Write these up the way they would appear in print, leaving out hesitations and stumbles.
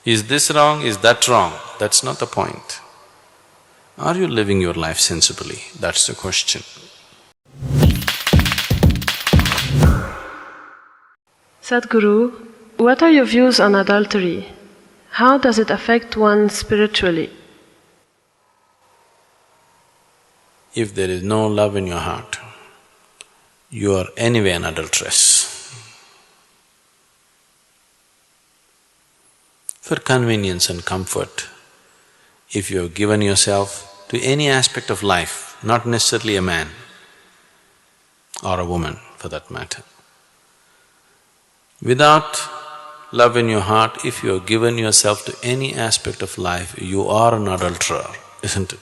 Is this wrong, is that wrong? That's not the point. Are you living your life sensibly? That's the question. Sadhguru, what are your views on adultery? How does it affect one spiritually? If there is no love in your heart, you are anyway an adulteress. For convenience and comfort, if you have given yourself to any aspect of life, not necessarily a man or a woman for that matter, without love in your heart, if you have given yourself to any aspect of life, you are an adulterer, isn't it?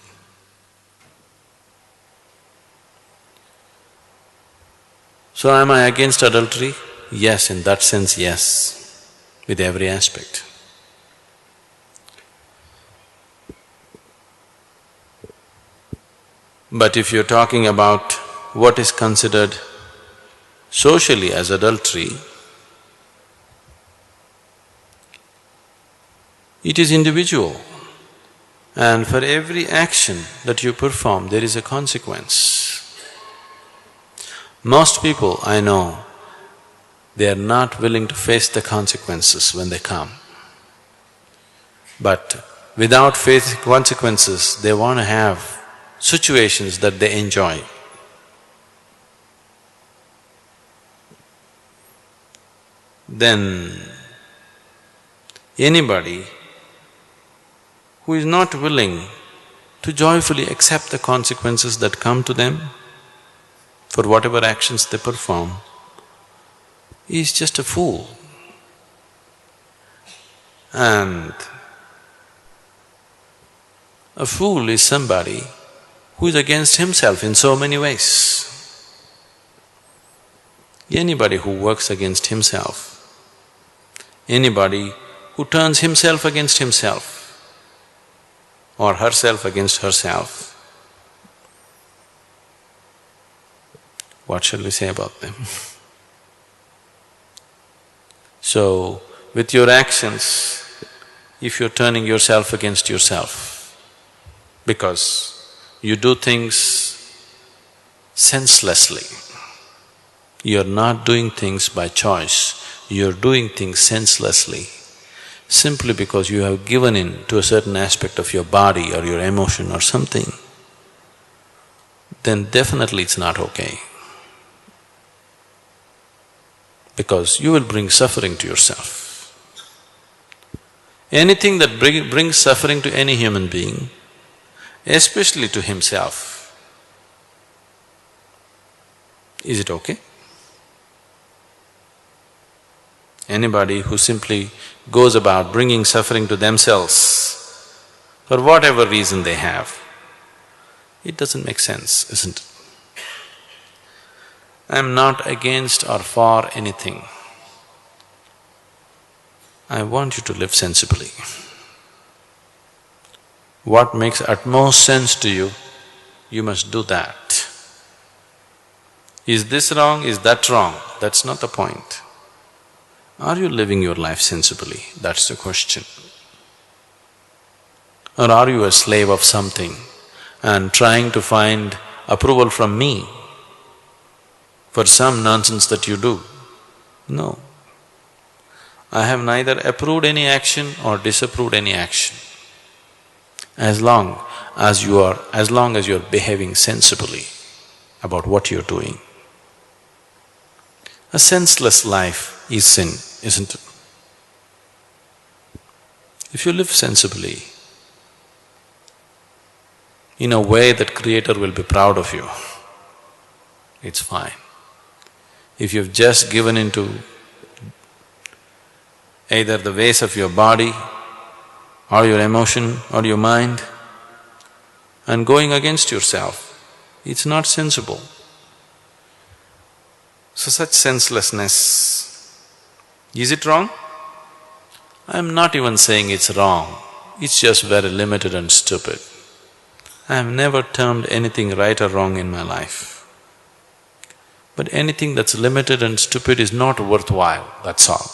So am I against adultery? Yes, in that sense, yes, with every aspect. But if you're talking about what is considered socially as adultery, it is individual, and for every action that you perform, there is a consequence. Most people I know, they are not willing to face the consequences when they come. But without facing consequences, they want to have situations that they enjoy. Then anybody who is not willing to joyfully accept the consequences that come to them for whatever actions they perform is just a fool. And a fool is somebody who is against himself in so many ways. Anybody who works against himself, anybody who turns himself against himself or herself against herself, what shall we say about them? So, with your actions, if you're turning yourself against yourself, because you do things senselessly, you're not doing things by choice, you're doing things senselessly, simply because you have given in to a certain aspect of your body or your emotion or something, then definitely it's not okay. Because you will bring suffering to yourself. Anything that brings suffering to any human being, especially to himself, is it okay? Anybody who simply goes about bringing suffering to themselves for whatever reason they have, it doesn't make sense, isn't it? I'm not against or for anything. I want you to live sensibly. What makes utmost sense to you, you must do that. Is this wrong, is that wrong? That's not the point. Are you living your life sensibly? That's the question. Or are you a slave of something and trying to find approval from me for some nonsense that you do? No. I have neither approved any action or disapproved any action. As long as you're behaving sensibly about what you're doing. A senseless life is sin, isn't it? If you live sensibly, in a way that Creator will be proud of you, it's fine. If you've just given into either the ways of your body or your emotion or your mind and going against yourself, it's not sensible. So such senselessness, is it wrong? I'm not even saying it's wrong, it's just very limited and stupid. I have never termed anything right or wrong in my life. But anything that's limited and stupid is not worthwhile, that's all.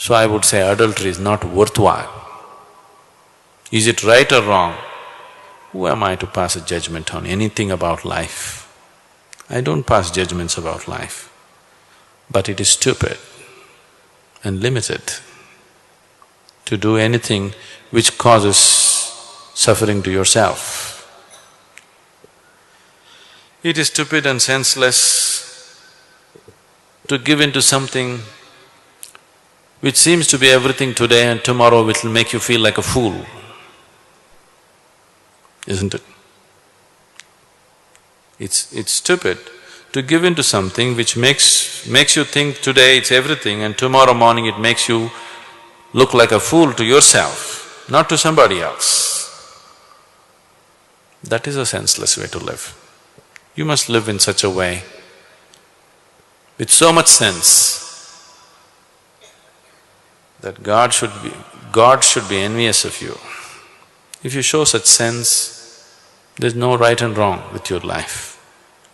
So I would say adultery is not worthwhile. Is it right or wrong? Who am I to pass a judgment on anything about life? I don't pass judgments about life, but it is stupid and limited to do anything which causes suffering to yourself. It is stupid and senseless to give in to something which seems to be everything today and tomorrow it will make you feel like a fool, isn't it? It's stupid to give in to something which makes you think today it's everything and tomorrow morning it makes you look like a fool to yourself, not to somebody else. That is a senseless way to live. You must live in such a way, with so much sense, that God should be envious of you. If you show such sense, there's no right and wrong with your life.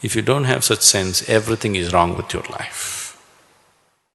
If you don't have such sense, everything is wrong with your life.